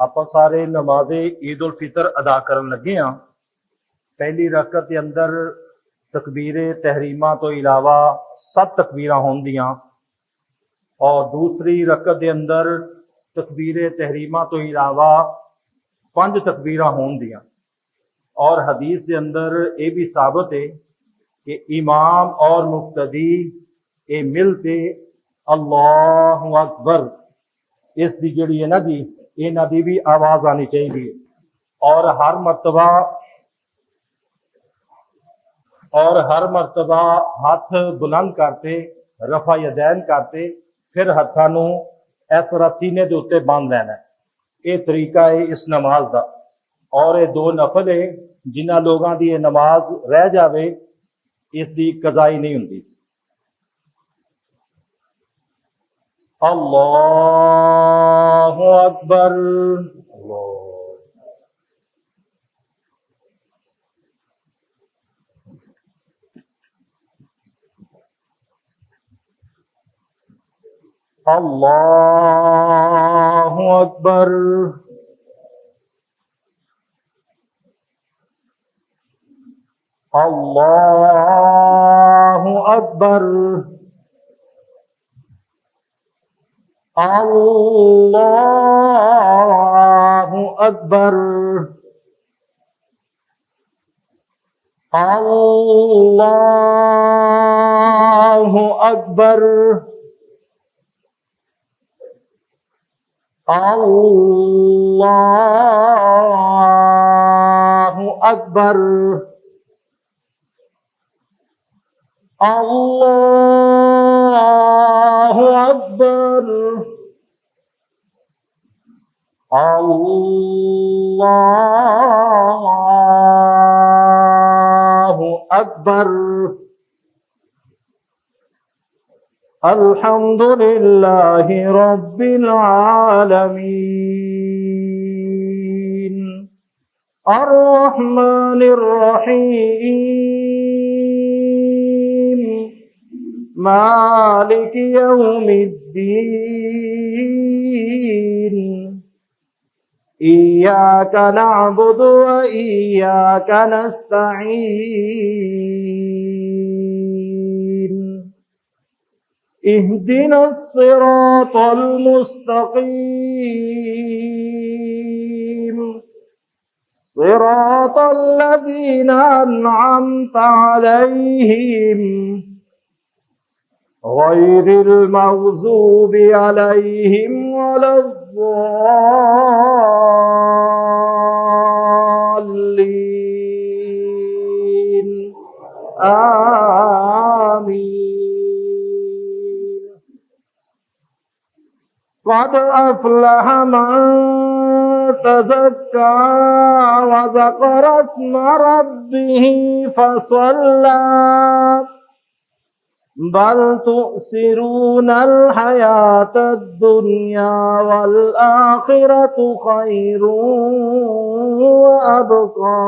ਆਪਾਂ ਸਾਰੇ ਨਮਾਜ਼ੇ ईद उल फितर अदा ਕਰਨ ਲੱਗੇ ਹਾਂ। ਪਹਿਲੀ ਰਕਅਤ ਦੇ ਅੰਦਰ ਤਕਬੀਰੇ ਤਹਿਰੀਮਾ ਤੋਂ ਇਲਾਵਾ 7 ਤਕਬੀਰਾਂ ਹੋਣਗੀਆਂ और दूसरी रकअत के अंदर तकबीरे तहरीमा तो इलावा 5 तकबीरां होंदियां। और हदीस के अंदर ये भी साबित है कि इमाम और मुक्तदी ये मिलते अल्लाहु अकबर इसकी जिहड़ी है ना जी, इन्हां दी भी आवाज़ आनी चाहिए। और हर मरतबा हाथ बुलंद करते, रफा यदैन करते, फिर हत्थां नूं इस तरह सीने के उत्ते बांध लेना। ये तरीका है इस नमाज का। और ये 2 नफल है जिन्हां लोगों की ये नमाज रह जाए इसकी कज़ाई नहीं हुंदी। अल्लाहु अकबर। अल्लाहु अकबर। अल्लाहु अकबर। अल्लाहु अकबर। अल्लाहु अकबर। अल्लाहु अकबर। अल्लाहु अकबर। अल्लाहु अकबर। अल्हम्दुलिल्लाहि रब्बिल आलमीन अर्रहमानिर रहीम मालिकि यौमिद्दीन इय्याका नअबुदु व इय्याका नस्तईन इहदिना सिरातल मुस्तकीम सिरातल लज़ीना अन्अमता अलैहिम गैरिल मग़ज़ूबि अलैहिम वलद्दाल्लीन आमीन। قد أفلح من تزكى وذكر اسم ربه فصلى بل تؤثرون الحياة الدنيا والآخرة خير وأبقى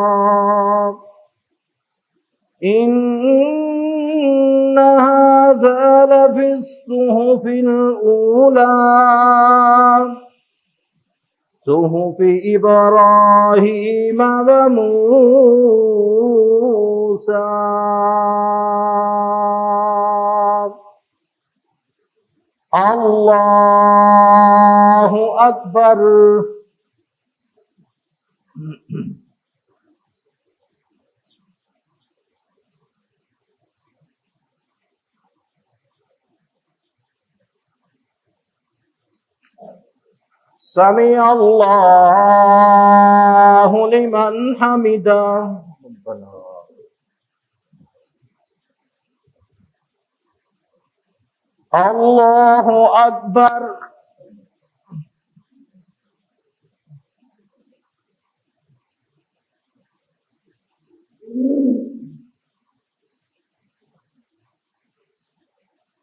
إن هذا لفي الصحف الأولى صحف إبراهيم وموسى الله أكبر سمع الله لمن حمده الله أكبر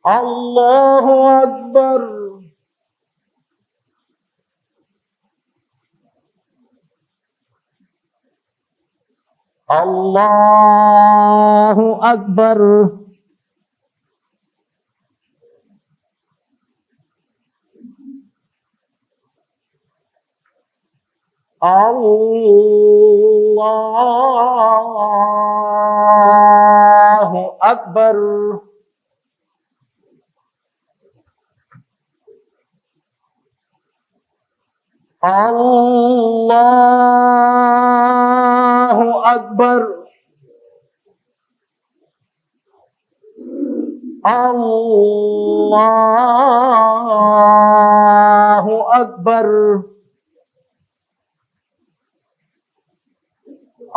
الله أكبر الله أكبر الله أكبر. الله أكبر. الله أكبر.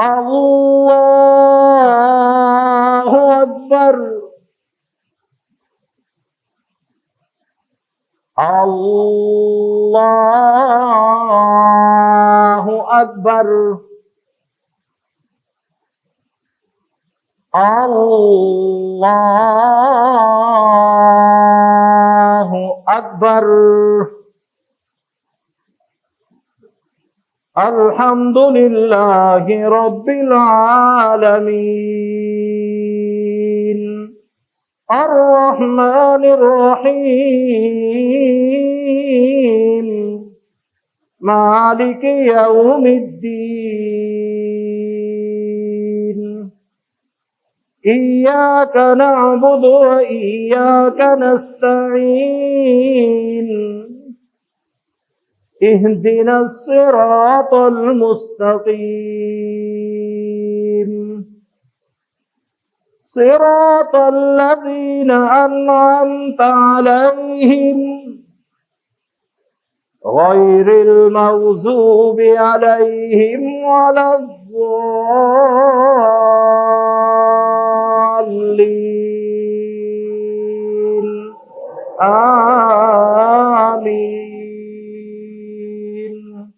الله أكبر. الله أكبر. الله أكبر. الحمد لله رب العالمين الرحمن الرحيم مالك يوم الدين إياك نعبد وإياك نستعين اهدنا الصراط المستقيم صراط الذين أنعمت عليهم غير المغضوب عليهم ولا الضالين آمين.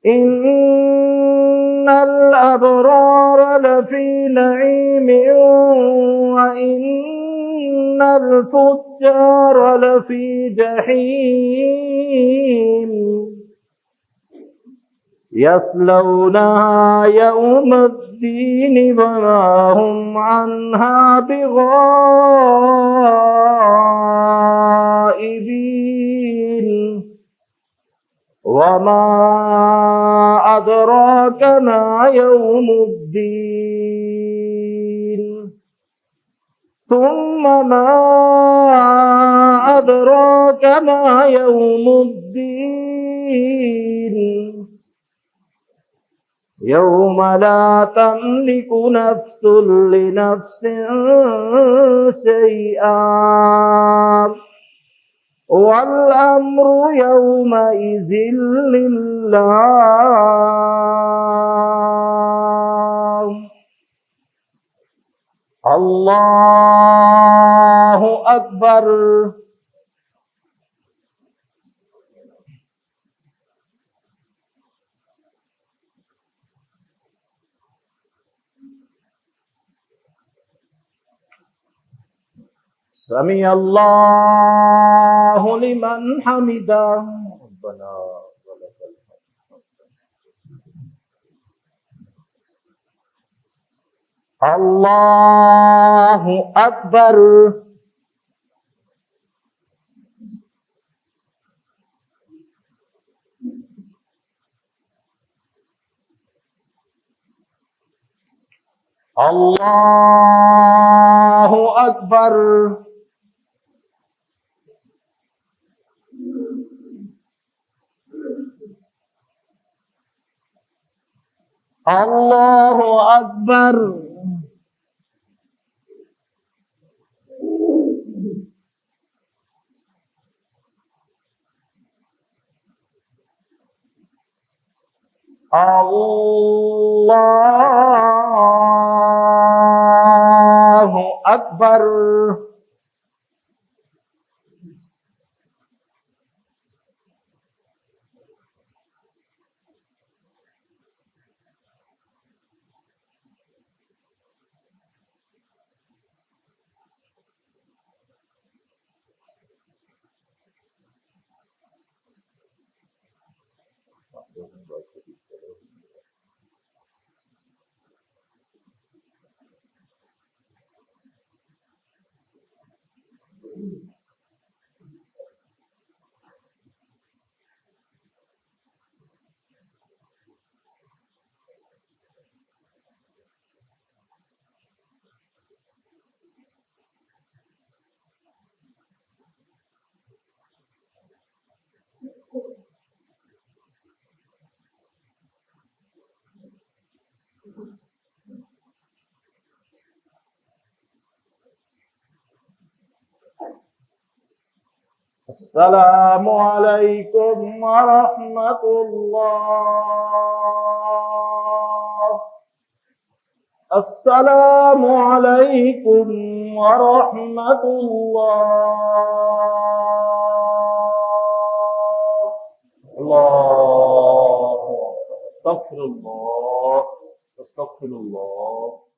إن الأبرار لفي نعيم وإن الفجار لفي جحيم يصلونها يوم الدين وما هم عنها بغائبين وما أدراك ما يوم الدين ثم ما أدراك ما يوم الدين يوم لا تملك نفس لنفس شيئا والأمر يومئذ لله. الله أكبر. سمع الله لمن حمده ربنا ولك الحمد. الله أكبر. الله أكبر. الله أكبر. الله أكبر. السلام عليكم ورحمة الله. السلام عليكم ورحمة الله. الله أكبر. استغفر الله. استغفر الله.